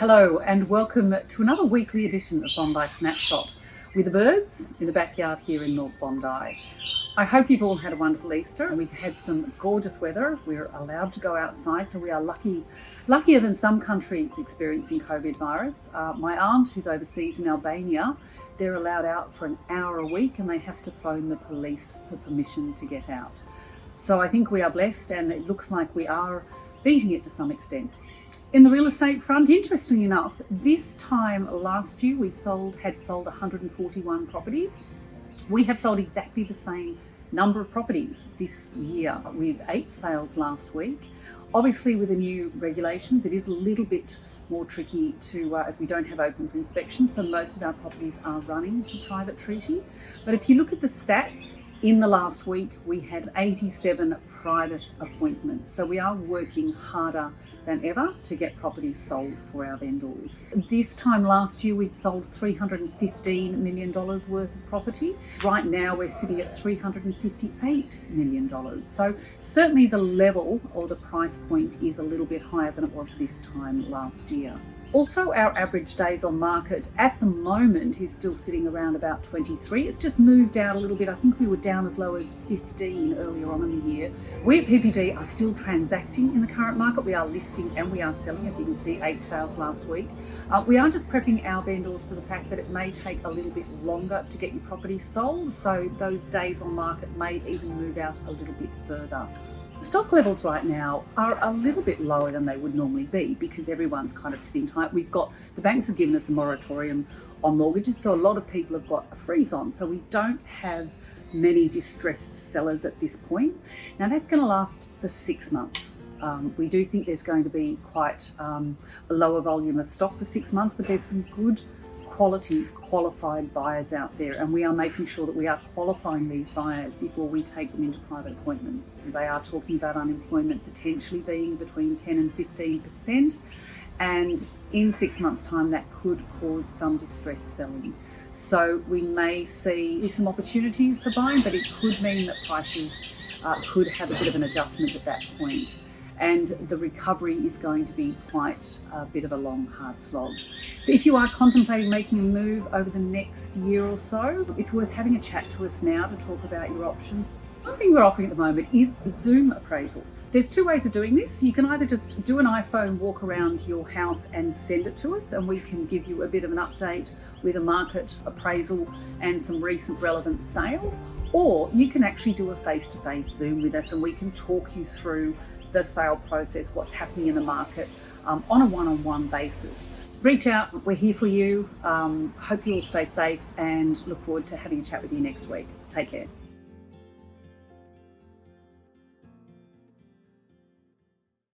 Hello and welcome to another weekly edition of Bondi Snapshot with the birds in the backyard here in North Bondi. I hope you've all had a wonderful Easter and we've had some gorgeous weather. We're allowed to go outside, so we are luckier than some countries experiencing COVID virus. My aunt, who's overseas in Albania, they're allowed out for an hour a week and they have to phone the police for permission to get out. So I think we are blessed and it looks like we are beating it to some extent. In the real estate front, interestingly enough, this time last year we had sold 141 properties. We have sold exactly the same number of properties this year with 8 sales last week. Obviously with the new regulations, it is a little bit more tricky to, as we don't have open for inspection, so most of our properties are running to private treaty. But if you look at the stats, in the last week, we had 87 private appointments. So we are working harder than ever to get properties sold for our vendors. This time last year, we'd sold $315 million worth of property. Right now, we're sitting at $358 million. So certainly the level or the price point is a little bit higher than it was this time last year. Also, our average days on market at the moment is still sitting around about 23. It's just moved out a little bit. I think we were down as low as 15 earlier on in the year. We at PPD are still transacting in the current market. We are listing and we are selling, as you can see, 8 sales last week. We are just prepping our vendors for the fact that it may take a little bit longer to get your property sold. So those days on market may even move out a little bit further. Stock levels right now are a little bit lower than they would normally be because everyone's kind of sitting tight. The banks have given us a moratorium on mortgages, so a lot of people have got a freeze on. So we don't have many distressed sellers at this point. Now that's going to last for 6 months. We do think there's going to be quite a lower volume of stock for 6 months, but there's some good quality qualified buyers out there, and we are making sure that we are qualifying these buyers before we take them into private appointments. They are talking about unemployment potentially being between 10 and 15%, and in 6 months' time that could cause some distressed selling. So we may see some opportunities for buying, but it could mean that prices could have a bit of an adjustment at that point. And the recovery is going to be quite a bit of a long, hard slog. So if you are contemplating making a move over the next year or so, it's worth having a chat to us now to talk about your options. One thing we're offering at the moment is Zoom appraisals. There's 2 ways of doing this. You can either just do an iPhone walk around your house and send it to us, and we can give you a bit of an update with a market appraisal and some recent relevant sales, or you can actually do a face-to-face Zoom with us and we can talk you through the sale process, what's happening in the market on a one-on-one basis. Reach out, we're here for you. Hope you all stay safe and look forward to having a chat with you next week. Take care.